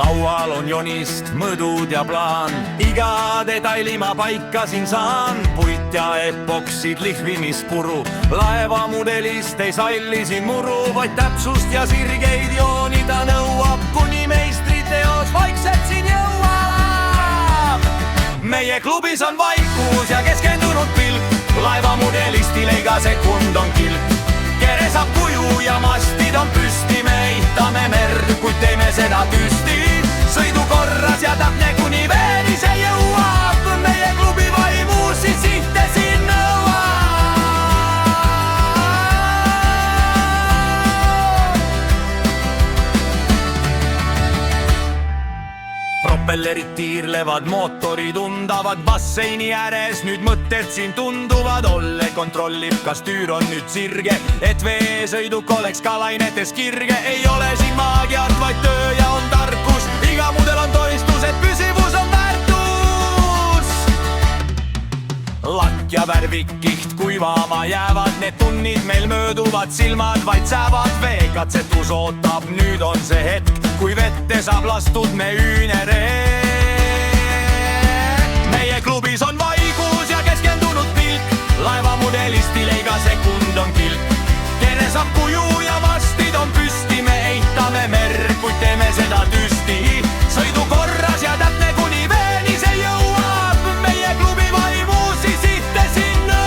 laual on jonist, mõõdud ja plaan, iga detaili ma paika siin saan. Puit ja epoksid, lihvimispuru, laevamudelist ei salli siin muru, vaid täpsust ja sirgeid jooni ta nõuab, kuni meistriteos vaikselt siin jõuab. Meie klubis on vaikus ja keskendunud pilk, laevamudelistile iga sekund on kilp. Kere saab kuju ja mastid on püsti, me ehitame merd, kuid teeme seda tüsti. Sõidu korras ja täpne kuni veeni see jõuab, meie klubi vaimus siis sihte siin nõuab. Propellerid tiirlevad, mootorid undavad basseini ääres, nüüd mõtted siin tunduvad. Olle kontrollib, kas tüür on nüüd sirge, et veesõiduk oleks ka lainetes kirge. Ei ole siin maagiat, vaid töö ja on tarkus, iga mudel on toistus, et püsivus on väärtus. Lakk ja värvikiht kuivama jäävad, need tunnid meil mööduvad, silmad vaid säävad. Veekatsetus ootab, nüüd on see hetk, kui vette saab lastud me üünere. Meie klubis on vaikus ja keskendunud pilk, laevamudelistile iga sekund on kilk. Kere saab kuju ja mastid on püsti, me ehitame merd, kuid teeme seda tüsti. Sõidu korras ja täpne kuni veeni see jõuab, meie klubi vaimus siis sihte siin nõuab.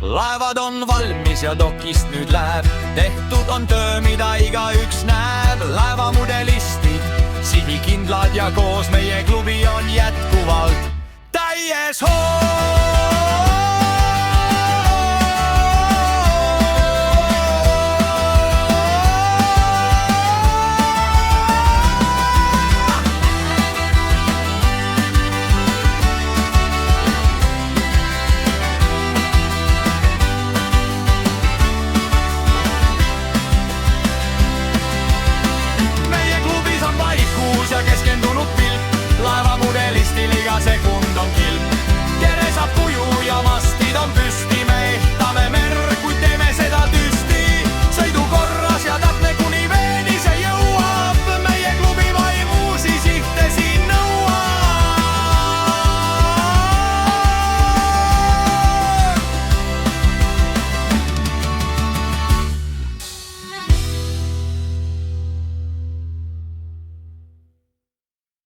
Laevad on valmis ja dokist nüüd läheb, tehtud on töö, mida igaüks näeb. Laevamudelistid, sihikindlad ja koos meie klubi on jätkuvalt täies hoog.